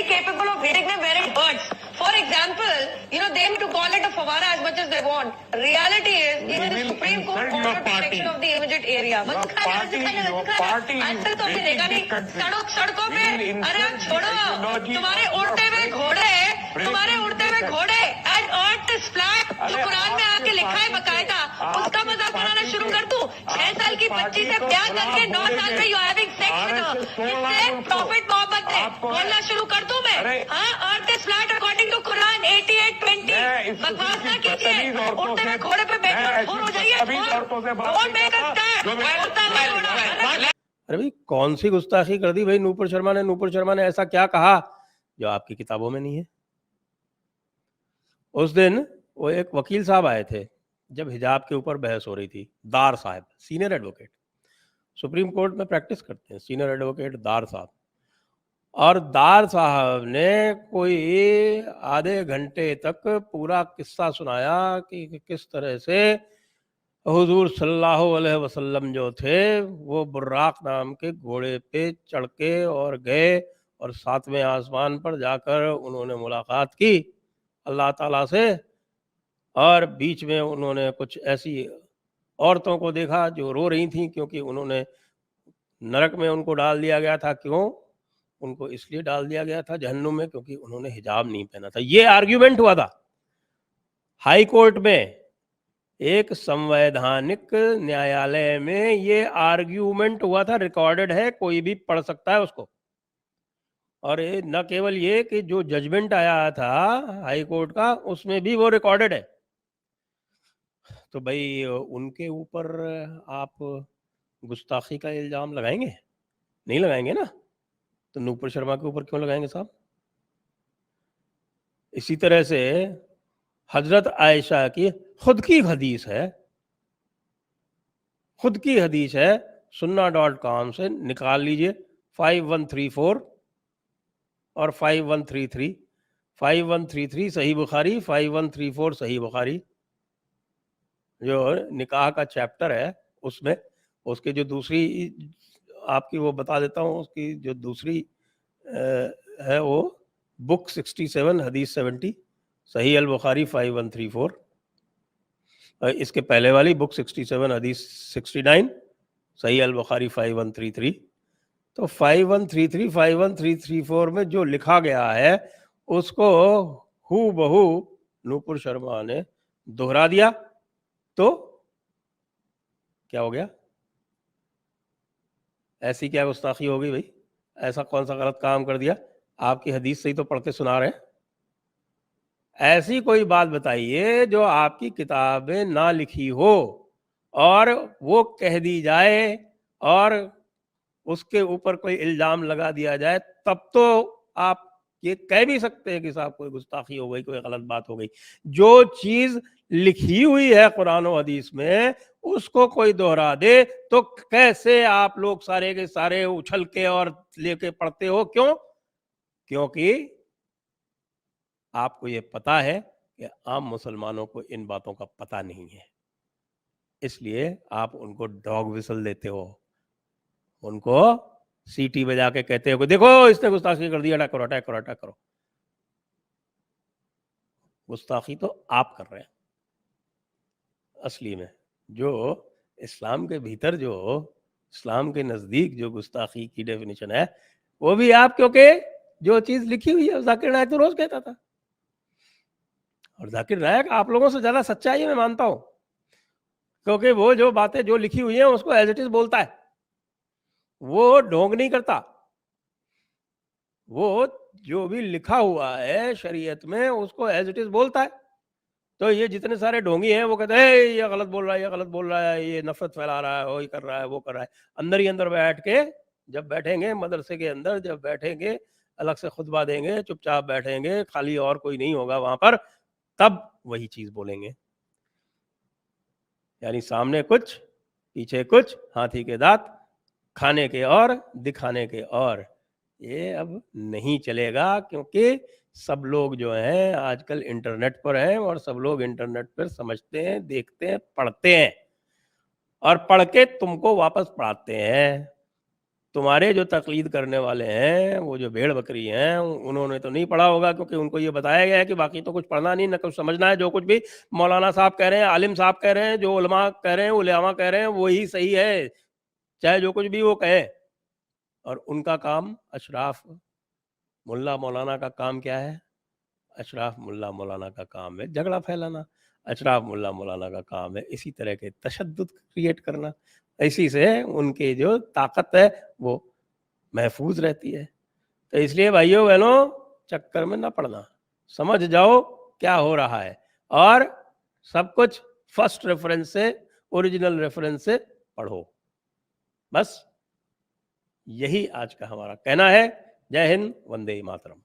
very capable of hitting them where it hurts. For example, they need to call it a fawara as much as they want. Reality is, even the Supreme Court ordered protection of the immediate area. आजकल तो हमने देखा नहीं, सड़कों पे, अरे आप छोड़ो, तुम्हारे उड़ते हुए घोड़े and earth is flat, जो कुरान में आके लिखा है बकायदा, उसका मजाक बनाना शुरू कर दूं? 6 साल की बच्ची से प्यार करके 9 साल में you having sex with her, इससे प्रॉफिट मोहब्बत है, बोलना शुरू कर दूं मैं? हाँ, earth is flat according to Quran 88:20. बकवास ना कीजिए, उड़ते हुए घोड़े पे बैठकर फुर हो जाइए, डोंट मेक अस स्टैंड. अरे भाई कौन सी गुस्ताखी कर दी भाई नूपुर शर्मा ने ऐसा क्या कहा जो आपकी किताबों में नहीं है? उस दिन वो एक वकील साहब आए थे जब हिजाब के ऊपर बहस हो रही थी, दार साहब, सीनियर एडवोकेट, सुप्रीम कोर्ट में प्रैक्टिस करते हैं, सीनियर एडवोकेट दार साहब. और दार साहब ने कोई आधे घंटे तक पूरा किस्सा सुनाया कि किस तरह से हुजूर सल्लल्लाहु अलैहि वसल्लम जो थे वो बुर्राक नाम के घोड़े पे चढ़ के और गए और 7वें आसमान पर जाकर उन्होंने मुलाकात की अल्लाह ताला से, और बीच में उन्होंने कुछ ऐसी औरतों को देखा जो रो रही थी क्योंकि उन्होंने नरक में उनको डाल दिया गया था. क्यों उनको इसलिए डाल दिया गया था जहन्नुम में? क्योंकि उन्होंने हिजाब नहीं पहना था. ये आर्ग्यूमेंट हुआ था हाई कोर्ट में, एक संवैधानिक न्यायालय में ये आर्ग्यूमेंट हुआ था, रिकॉर्डेड है, कोई भी पढ़ सकता है उसको. और न केवल ये कि जो जजमेंट आया था हाई कोर्ट का उसमें भी वो रिकॉर्डेड है. तो भाई उनके ऊपर आप गुस्ताखी का इल्जाम लगाएंगे? नहीं लगाएंगे ना, तो नूपुर शर्मा के ऊपर क्यों लगाएंगे साहब? इसी तरह से हजरत आयशा की खुद की हदीस है, sunna.com से निकाल लीजिए, 5134 और 5133, 5133 सही बुखारी, 5134 सही बुखारी, जो निकाह का चैप्टर है उसमें, उसके जो दूसरी आपकी वो बता देता हूँ, उसकी जो दूसरी है वो बुक 67 हदीस 70 सही अल बुखारी 5134, इसके पहले वाली बुक 67 हदीस 69 सही अल बुखारी 5133. तो 5133 5134 में जो लिखा गया है उसको हू बहू नूपुर शर्मा ने दोहरा दिया, तो क्या हो गया? ऐसी क्या गुस्ताखी हो गई भाई? ऐसा कौन सा गलत काम कर दिया? आपकी हदीस से ही तो पढ़ के सुना रहे हैं. ऐसी कोई बात बताइए जो आपकी किताब में ना लिखी हो और वो कह दी जाए और उसके ऊपर कोई इल्जाम लगा दिया जाए, तब तो आप ये कह भी सकते हैं कि साहब कोई गुस्ताखी हो गई, कोई गलत बात हो गई. जो चीज लिखी हुई है कुरान और हदीस में उसको कोई दोहरा दे तो कैसे आप लोग सारे के सारे उछल के और लेके पढ़ते हो? क्यों? क्योंकि आपको ये पता है कि आम मुसलमानों को इन बातों का पता नहीं है, इसलिए आप उनको डॉग विसल देते हो, उनको सीटी बजा के कहते हो कि देखो इसने गुस्ताखी कर दी, अटैक करो. गुस्ताखी तो आप कर रहे हैं असली में. जो इस्लाम के भीतर, जो इस्लाम के नजदीक जो गुस्ताखी की डेफिनेशन है वो भी आप, क्योंकि जो चीज लिखी हुई है जाकिर नायक तो रोज कहता था, और जाकिर नायक आप लोगों से ज्यादा सच्चा है मैं मानता हूं, क्योंकि वो जो बातें जो लिखी हुई हैं उसको एज इट इज बोलता है, वो ढोंग नहीं करता. वो जो भी लिखा हुआ है शरीयत में उसको एज इट इज बोलता है. तो ये जितने सारे ढोंगी हैं वो कहते हैं ये गलत बोल रहा है, ये नफरत फैला रहा है, वो ये कर रहा है, वो कर रहा है. अंदर ही अंदर बैठ के जब बैठेंगे मदरसे के अंदर, जब बैठेंगे अलग से खुतबा देंगे, चुपचाप बैठेंगे, खाली और कोई नहीं होगा वहां पर, तब वही चीज बोलेंगे. यानी सामने कुछ पीछे कुछ, हाथी के दांत, खाने के और दिखाने के और. ये अब नहीं चलेगा, क्योंकि सब लोग जो हैं आजकल इंटरनेट पर हैं और सब लोग इंटरनेट पर समझते हैं, देखते हैं, पढ़ते हैं और पढ़ के तुमको वापस पढ़ाते हैं. تمہارے جو تقلید کرنے والے ہیں وہ جو بھیڑ بکری ہیں انہوں نے تو نہیں پڑھا ہوگا، کیونکہ ان کو یہ بتایا گیا ہے کہ باقی تو کچھ پڑھنا نہیں، نہ کچھ سمجھنا ہے، جو کچھ بھی مولانا صاحب کہہ رہے ہیں، عالم صاحب کہہ رہے ہیں، جو علماء کہہ رہے ہیں، علماء کہہ رہے ہیں، وہی صحیح ہے، چاہے جو کچھ بھی وہ کہیں۔ اور ان کا کام، اشراف ملا مولانا کا کام کیا ہے؟ اشراف ملا مولانا کا کام ہے جھگڑا پھیلانا، اشراف ملا مولانا کا کام ہے اسی طرح کے تشدد کریٹ کرنا، اسی سے ان کی جو طاقت ہے وہ محفوظ رہتی ہے۔ تو اس لیے بھائیوں بہنوں چکر میں نہ پڑنا، سمجھ جاؤ کیا ہو رہا ہے، اور سب کچھ فرسٹ ریفرنس سے، اوریجنل ریفرنس سے پڑھو، بس یہی آج کا ہمارا کہنا ہے۔ جے ہند، وندے ماترم۔